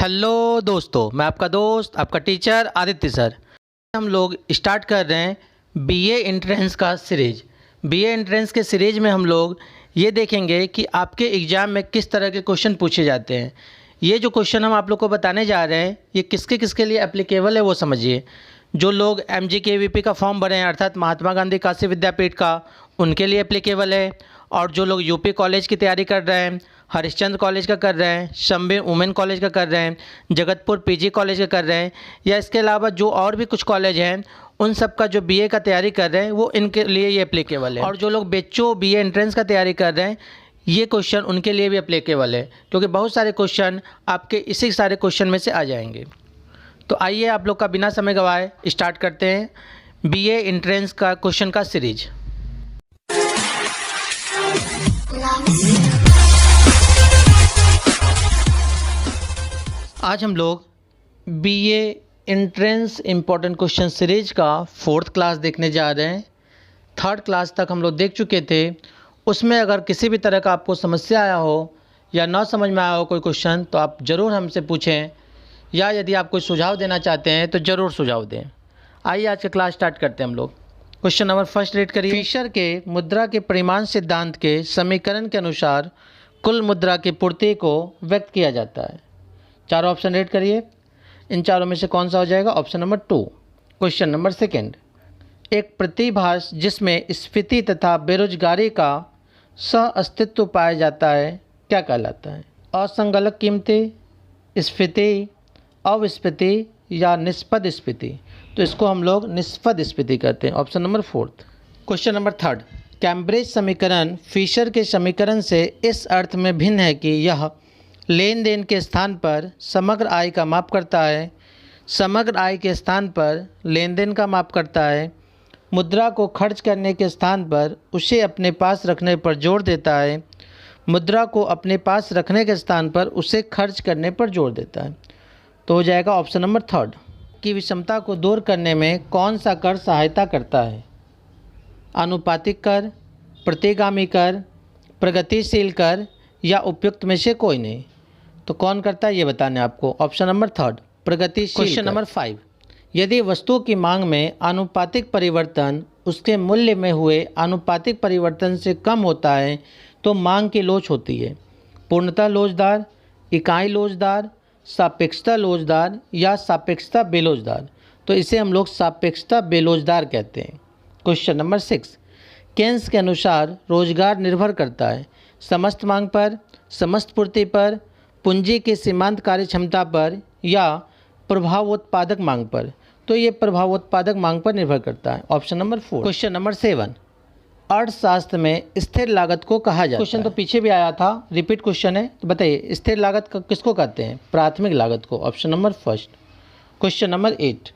Hello दोस्तों, मैं आपका दोस्त आपका टीचर आदित्य सर। हम लोग स्टार्ट कर रहे हैं बीए एंट्रेंस का सीरीज। बीए एंट्रेंस के सीरीज में हम लोग ये देखेंगे कि आपके एग्ज़ाम में किस तरह के क्वेश्चन पूछे जाते हैं। ये जो क्वेश्चन हम आप लोग को बताने जा रहे हैं ये किसके किसके लिए एप्लीकेबल है वो समझिए। जो लोग MGKVP का फॉर्म भरे हैं अर्थात महात्मा गांधी काशी विद्यापीठ का, उनके लिए एप्लीकेबल है। और जो लोग यूपी कॉलेज की तैयारी कर रहे हैं, हरिश्चंद्र कॉलेज का कर रहे हैं, शंबीर वुमेन कॉलेज का कर रहे हैं, जगतपुर PG कॉलेज का कर रहे हैं, या इसके अलावा जो और भी कुछ कॉलेज हैं उन सब का जो बीए का तैयारी कर रहे हैं वो इनके लिए ये एप्लीकेबल है। और जो लोग BHO बीए एंट्रेंस का तैयारी कर रहे हैं ये क्वेश्चन उनके लिए भी एप्लीकेबल है, क्योंकि बहुत सारे क्वेश्चन आपके इसी सारे क्वेश्चन में से आ जाएंगे। तो आइए आप लोग का बिना समय गवाए स्टार्ट करते हैं बीए एंट्रेंस का क्वेश्चन का सीरीज। आज हम लोग BA entrance important question series का 4th क्लास देखने जा रहे हैं। 3rd क्लास तक हम लोग देख चुके थे। उसमें अगर किसी भी तरह का आपको समस्या आया हो या ना समझ में आया हो कोई क्वेश्चन तो आप ज़रूर हमसे पूछें, या यदि आप कोई सुझाव देना चाहते हैं तो ज़रूर सुझाव दें। आइए आज का क्लास स्टार्ट करते हैं हम लोग। क्वेश्चन नंबर 1 रीड करिए। फिशर के मुद्रा के परिमाण सिद्धांत के समीकरण के अनुसार कुल मुद्रा की पूर्ति को व्यक्त किया जाता है। चारों ऑप्शन रीड करिए। इन चारों में से कौन सा हो जाएगा? Option number 2। क्वेश्चन नंबर 2, एक प्रतिभास जिसमें स्फीति तथा बेरोजगारी का सह अस्तित्व पाया जाता है क्या कहलाता है? असंगलक कीमतें, स्फीति, अविस्फीति या निष्पद स्फीति। तो इसको हम लोग निष्पद स्फीति कहते हैं। Option number 4। Question number 3, Cambridge समीकरण फिशर के समीकरण से इस अर्थ में भिन्न है कि यह लेन देन के स्थान पर समग्र आय का माप करता है, समग्र आय के स्थान पर लेन देन का माप करता है, मुद्रा को खर्च करने के स्थान पर उसे अपने पास रखने पर जोर देता है, मुद्रा को अपने पास रखने के स्थान पर उसे खर्च करने पर जोर देता है। तो हो जाएगा ऑप्शन नंबर 3। की विषमता को दूर करने में कौन सा कर सहायता करता है? आनुपातिक कर, प्रतिगामी कर, प्रगतिशील कर या उपयुक्त में से कोई नहीं। तो कौन करता है ये बताने आपको। ऑप्शन नंबर 3 प्रगतिशील। क्वेश्चन नंबर 5, यदि वस्तु की मांग में आनुपातिक परिवर्तन उसके मूल्य में हुए आनुपातिक परिवर्तन से कम होता है तो मांग की लोच होती है। पूर्णतः लोचदार, इकाई लोचदार, सापेक्षता लोचदार या सापेक्षता बेलोचदार। तो इसे हम लोग सापेक्षता बेलोचदार कहते हैं। क्वेश्चन नंबर 6, केन्स के अनुसार रोजगार निर्भर करता है समस्त मांग पर, समस्त पूर्ति पर, पूंजी की सीमांत कार्य क्षमता पर या प्रभावोत्पादक मांग पर। तो ये प्रभावोत्पादक मांग पर निर्भर करता है। Option number 4। क्वेश्चन नंबर 7, अर्थशास्त्र में स्थिर लागत को कहा जाता है। क्वेश्चन तो पीछे भी आया था, रिपीट क्वेश्चन है। तो बताइए स्थिर लागत किसको कहते हैं? प्राथमिक लागत को। Option number 1। क्वेश्चन नंबर 8,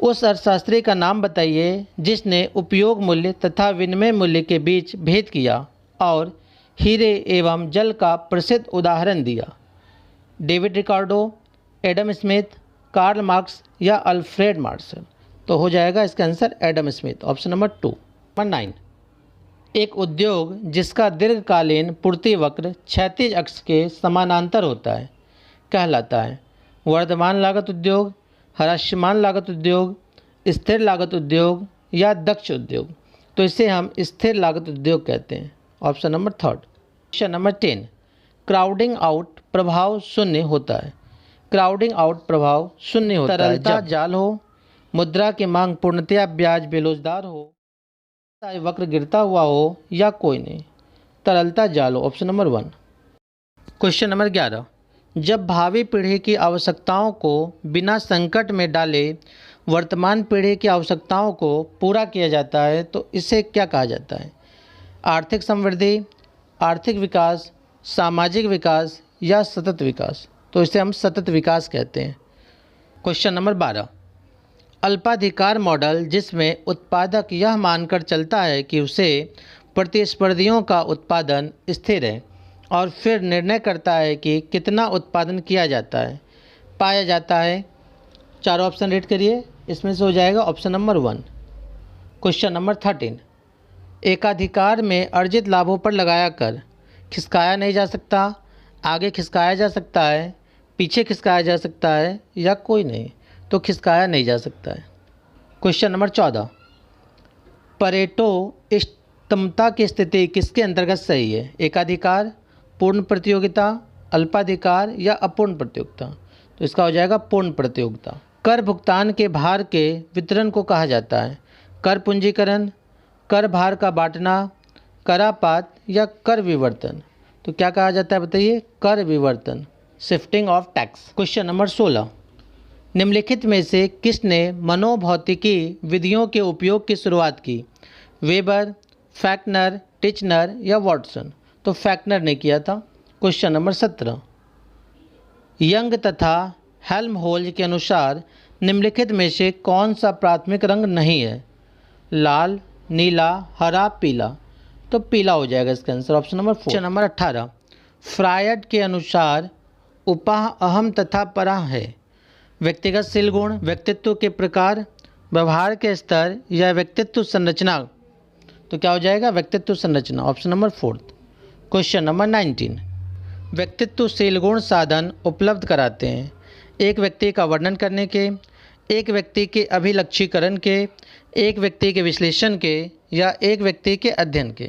उस अर्थशास्त्री का नाम बताइए जिसने उपयोग मूल्य तथा विनिमय मूल्य के बीच भेद किया और हीरे एवं जल का प्रसिद्ध उदाहरण दिया। David Ricardo, Adam Smith, Karl Marx या अल्फ्रेड मार्शल। तो हो जाएगा इसका answer Adam Smith. Option number 2। Number 9, एक उद्योग जिसका दीर्घकालीन पूर्ति वक्र क्षैतिज अक्ष के समानांतर होता है कहलाता है वर्धमान लागत उद्योग, ह्रासमान लागत उद्योग, स्थिर लागत उद्योग या दक्ष उद्योग। तो इसे हम स्थिर लागत उद्योग कहते हैं। Option number 3। Question number 10, crowding out प्रभाव शून्य होता है। क्राउडिंग आउट प्रभाव शून्य होता है तरलता जाल हो, मुद्रा की मांग पूर्णतया ब्याज बेलोचदार हो, वक्र गिरता हुआ हो या कोई नहीं। तरलता जाल हो। Option number 1। क्वेश्चन नंबर 11, जब भावी पीढ़ी की आवश्यकताओं को बिना संकट में डाले वर्तमान पीढ़ी की आवश्यकताओं को पूरा किया जाता है तो इसे क्या कहा जाता है? आर्थिक समृद्धि, आर्थिक विकास, सामाजिक विकास या सतत विकास। तो इसे हम सतत विकास कहते हैं। क्वेश्चन नंबर 12, अल्पाधिकार मॉडल जिसमें उत्पादक यह मानकर चलता है कि उसे प्रतिस्पर्धियों का उत्पादन स्थिर है और फिर निर्णय करता है कि कितना उत्पादन किया जाता है पाया जाता है। चारों ऑप्शन रीड करिए। इसमें से हो जाएगा ऑप्शन नंबर 1। क्वेश्चन नंबर 13, एकाधिकार में अर्जित लाभों पर लगाया कर खिसकाया नहीं जा सकता, आगे खिसकाया जा सकता है, पीछे खिसकाया जा सकता है या कोई नहीं, तो खिसकाया नहीं जा सकता है। क्वेश्चन नंबर 14, परेटो इष्टतमता की स्थिति किसके अंतर्गत सही है? एकाधिकार, पूर्ण प्रतियोगिता, अल्पाधिकार या अपूर्ण प्रतियोगिता? तो इसका हो जाएगा पूर्ण प्रतियोगिता। कर भुगतान के भार के वितरण को कहा जाता है? कर पूंजीकरण, कर भार का बांटना, करापात या कर विवर्तन? तो क्या कहा जाता है बताइए? कर विवर्तन, shifting of tax. Question number 16, निम्नलिखित में से किसने मनोभौतिकी विधियों के उपयोग की शुरुआत की? वेबर, फैक्नर, टिचनर या वॉटसन? तो फैक्नर ने किया था। क्वेश्चन नंबर 17, यंग तथा हेल्महोल्ट्ज के अनुसार निम्नलिखित में से कौन सा प्राथमिक रंग नहीं है? लाल, नीला, हरा, पीला? तो पीला हो जाएगा इसका answer, option number 4। Question number 18, Freud के अनुसार उपाह अहम तथा परा है? व्यक्तिगत शील गुण, व्यक्तित्व के प्रकार, व्यवहार के स्तर या व्यक्तित्व संरचना? तो क्या हो जाएगा? व्यक्तित्व संरचना, ऑप्शन नंबर 4। क्वेश्चन नंबर 19, व्यक्तित्वशील गुण साधन उपलब्ध कराते हैं? एक व्यक्ति का वर्णन करने के, एक व्यक्ति के अभिलक्षीकरण के, एक व्यक्ति के विश्लेषण के या एक व्यक्ति के अध्ययन के?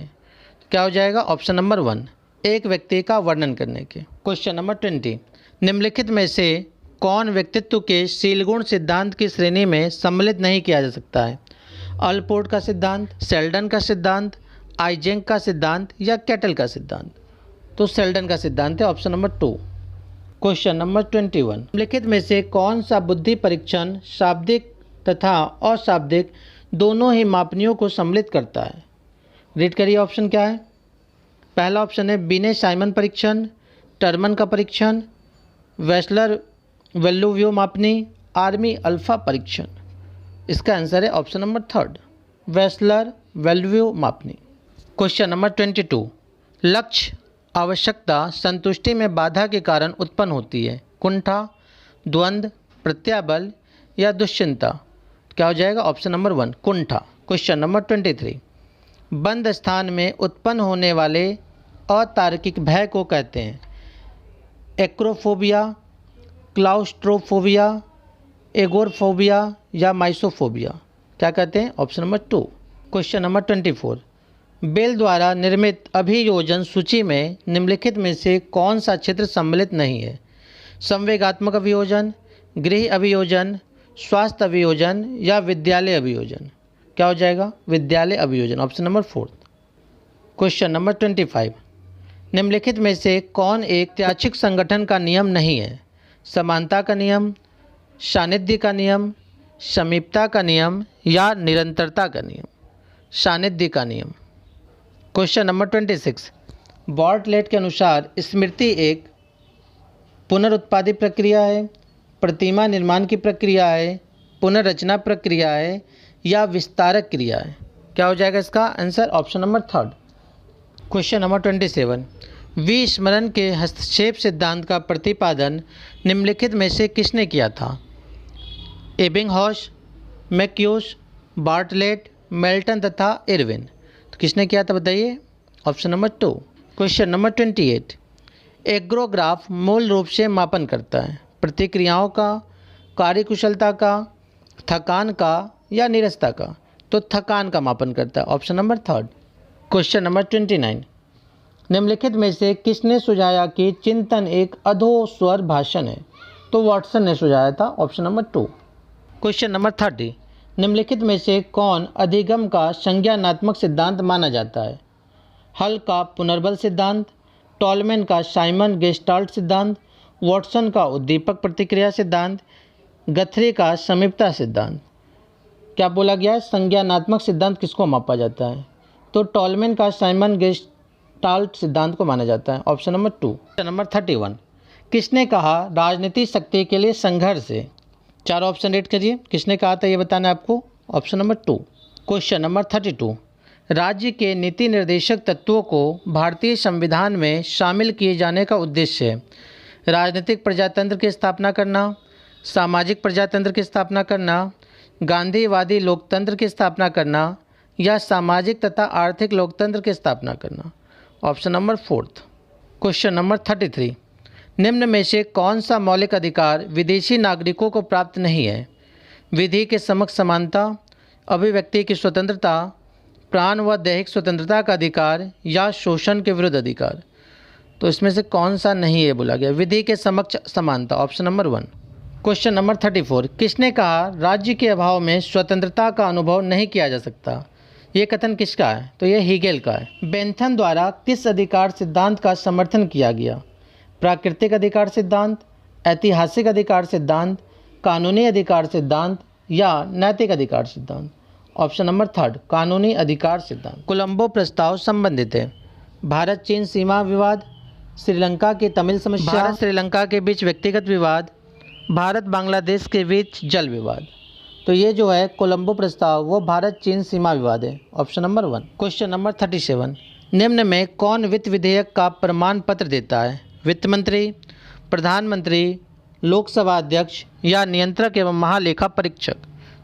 क्या हो जाएगा? ऑप्शन नंबर 1, एक व्यक्ति का वर्णन करने के। क्वेश्चन नंबर 20, निम्नलिखित में से कौन व्यक्तित्व के शीलगुण सिद्धांत की श्रेणी में सम्मिलित नहीं किया जा सकता है? अल्पोर्ट का सिद्धांत, सेल्डन का सिद्धांत, आइजेंक का सिद्धांत या कैटल का सिद्धांत? तो सेल्डन का सिद्धांत है, ऑप्शन नंबर 2। क्वेश्चन नंबर 21, निम्नलिखित में से कौन सा बुद्धि परीक्षण शाब्दिक तथा अशाब्दिक दोनों ही मापनियों को सम्मिलित करता है? रीड करिए, ऑप्शन क्या है? पहला ऑप्शन है बिने साइमन परीक्षण, टर्मन का परीक्षण, वेस्लर वेल्लुव्यो मापनी, आर्मी अल्फा परीक्षण? इसका आंसर है ऑप्शन नंबर 3, वेस्लर वेल्लुव्यो मापनी। क्वेश्चन नंबर 22, लक्ष्य आवश्यकता संतुष्टि में बाधा के कारण उत्पन्न होती है? कुंठा, द्वंद्व, प्रत्याबल या दुश्चिंता? क्या हो जाएगा? ऑप्शन नंबर 1, कुंठा। क्वेश्चन नंबर 23, बंद स्थान में उत्पन्न होने वाले अतार्किक भय को कहते हैं? एक्रोफोबिया, क्लाउस्ट्रोफोबिया, एगोरफोबिया या माइसोफोबिया? क्या कहते हैं? Option number 2। Question number 24, Bell द्वारा निर्मित अभियोजन सूची में निम्नलिखित में से कौन सा क्षेत्र सम्मिलित नहीं है? संवेगात्मक अभियोजन, गृह अभियोजन, स्वास्थ्य अभियोजन या विद्यालय अभियोजन? क्या हो जाएगा? विद्यालय अभियोजन, ऑप्शन नंबर 4। क्वेश्चन नंबर 25, निम्नलिखित में से कौन एक त्याक्षिक संगठन का नियम नहीं है? समानता का नियम, सानिध्य का नियम, समीपता का नियम या निरंतरता का नियम? सानिध्य का नियम। क्वेश्चन नंबर 26, बॉर्टलेट के अनुसार स्मृति एक पुनरुत्पादित प्रक्रिया है, प्रतिमा निर्माण की प्रक्रिया है, पुनर्रचना प्रक्रिया है या विस्तारक क्रिया है? क्या हो जाएगा इसका answer? Option number 3। Question number 27, विस्मरण के हस्तक्षेप सिद्धांत का प्रतिपादन निम्नलिखित में से किसने किया था? एबिंगहॉस, मैक्यूस, बार्टलेट, मेल्टन तथा इरविन? तो किसने किया था बताइए? Option number 2। क्वेश्चन नंबर 28, एग्रोग्राफ मूल रूप से मापन करता है? प्रतिक्रियाओं का, कार्यकुशलता का, थकान का या नीरसता का? तो थकान का मापन करता है, ऑप्शन नंबर 3। क्वेश्चन नंबर 29, निम्नलिखित में से किसने सुझाया कि चिंतन एक अधोस्वर भाषण है? तो वॉटसन ने सुझाया था, ऑप्शन नंबर 2। क्वेश्चन नंबर 30, निम्नलिखित में से कौन अधिगम का संज्ञानात्मक सिद्धांत माना जाता है? हल का पुनर्बल सिद्धांत, टॉलमैन का साइमन गेस्टाल्ट सिद्धांत, वॉटसन का उद्दीपक प्रतिक्रिया सिद्धांत, गथरी का समीपता सिद्धांत? क्या बोला गया है? संज्ञानात्मक सिद्धांत किसको मापा जाता है? तो टॉलमैन का साइमन गेस्टाल्ट सिद्धांत को माना जाता है, ऑप्शन नंबर 2। क्वेश्चन नंबर 31, किसने कहा राजनीतिक शक्ति के लिए संघर्ष है? 4 ऑप्शन रेड करिए, किसने कहा था ये बताना है आपको, ऑप्शन नंबर 2। क्वेश्चन नंबर 32, राज्य के नीति निर्देशक तत्वों को भारतीय संविधान में शामिल किए जाने का उद्देश्य है? राजनीतिक प्रजातंत्र की स्थापना करना, सामाजिक प्रजातंत्र की स्थापना करना, गांधीवादी लोकतंत्र की स्थापना करना या सामाजिक तथा आर्थिक लोकतंत्र की स्थापना करना? Option number 4। क्वेश्चन नंबर 33, निम्न में से कौन सा मौलिक अधिकार विदेशी नागरिकों को प्राप्त नहीं है? विधि के समक्ष समानता, अभिव्यक्ति की स्वतंत्रता, प्राण व दैहिक स्वतंत्रता का अधिकार या शोषण के विरुद्ध अधिकार। तो इसमें से कौन सा नहीं है बोला गया? विधि के समक्ष समानता, ऑप्शन नंबर 1। क्वेश्चन नंबर 34, किसने कहा राज्य के अभाव में स्वतंत्रता का अनुभव नहीं किया जा सकता? ये कथन किसका है? तो ये हीगेल का है। बेंथन द्वारा किस अधिकार सिद्धांत का समर्थन किया गया? प्राकृतिक अधिकार सिद्धांत, ऐतिहासिक अधिकार सिद्धांत, कानूनी अधिकार सिद्धांत या नैतिक अधिकार सिद्धांत? ऑप्शन नंबर 3, कानूनी अधिकार सिद्धांत। कोलंबो प्रस्ताव संबंधित है भारत चीन सीमा विवाद, श्रीलंका की तमिल समस्या, भारत श्रीलंका के बीच व्यक्तिगत विवाद, भारत बांग्लादेश के बीच जल विवाद। तो ये जो है कोलंबो प्रस्ताव वो भारत चीन सीमा विवाद है, ऑप्शन नंबर 1। क्वेश्चन नंबर 37, निम्न में कौन वित्त विधेयक का प्रमाण पत्र देता है? वित्त मंत्री, प्रधानमंत्री, लोकसभा अध्यक्ष या नियंत्रक एवं महालेखा परीक्षक?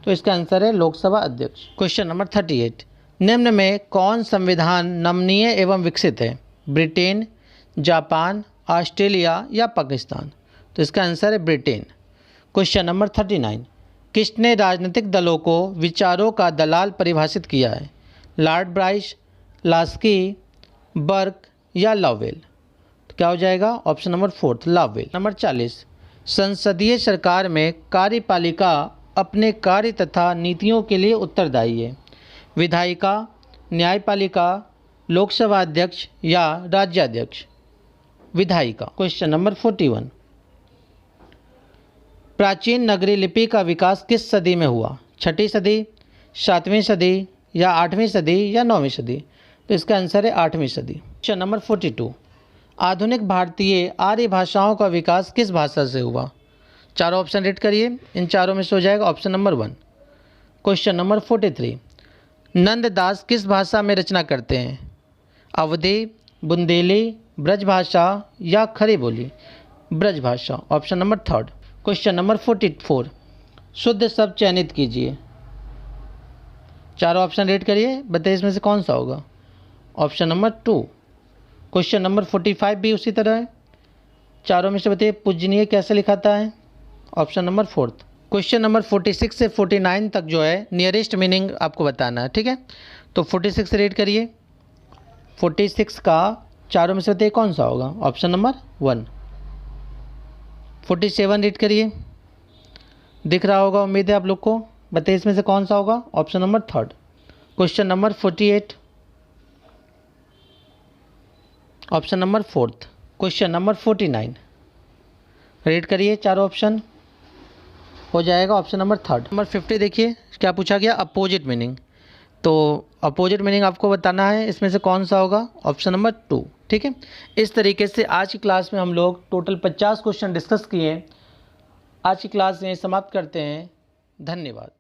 तो इसका आंसर है लोकसभा अध्यक्ष। क्वेश्चन नंबर 38, निम्न में कौन संविधान नमनीय एवं विकसित है? ब्रिटेन, जापान, ऑस्ट्रेलिया या पाकिस्तान? तो इसका आंसर है ब्रिटेन। क्वेश्चन नंबर 39, किसने राजनीतिक दलों को विचारों का दलाल परिभाषित किया है? लॉर्ड ब्राइस, लास्की, बर्क या लॉवेल? तो क्या हो जाएगा? Option number 4, Lovell. नंबर 40, संसदीय सरकार में कार्यपालिका अपने कार्य तथा नीतियों के लिए उत्तरदायी है। विधायिका, न्यायपालिका, लोकसभा अध्यक्ष या राज्याध्यक्ष? विधायिका। क्वेश्चन नंबर 41, प्राचीन नगरी लिपि का विकास किस सदी में हुआ? 6वीं सदी, 7वीं सदी या 8वीं सदी या 9वीं सदी? तो इसका आंसर है 8वीं सदी। क्वेश्चन नंबर 42, आधुनिक भारतीय आर्य भाषाओं का विकास किस भाषा से हुआ? चारों ऑप्शन रीड करिए, इन चारों में से हो जाएगा option number 1। Question number 43, Nanddas किस भाषा में रचना करते हैं? अवधी, बुंदेली, ब्रजभाषा या खड़ी बोली? Brajbhasha, option number 3। Question number 44, शुद्ध शब्द चयनित कीजिए। चारों ऑप्शन रीड करिए, बताइए इसमें से कौन सा होगा? Option number 2। क्वेश्चन नंबर 45 भी उसी तरह है, चारों में से बताइए पूजनीय कैसे लिखाता है? Option number 4। क्वेश्चन नंबर 46 से 49 तक जो है नियरेस्ट मीनिंग आपको बताना है, ठीक है? तो 46 रीड करिए, 46 का चारों में से बताइए कौन सा होगा? Option number 1। 47 रीड करिए, दिख रहा होगा उम्मीद है आप लोग को, बताइए इसमें से कौन सा होगा? Option number 3। Question number 48, option number 4। Question number 49 read करिए, चारों ऑप्शन हो जाएगा ऑप्शन नंबर 3। नंबर 50 देखिए क्या पूछा गया? Opposite meaning. तो अपोजिट मीनिंग आपको बताना है, इसमें से कौन सा होगा? ऑप्शन नंबर 2, ठीक है? इस तरीके से आज की क्लास में हम लोग टोटल 50 क्वेश्चन डिस्कस किए। आज की क्लास में समाप्त करते हैं। धन्यवाद।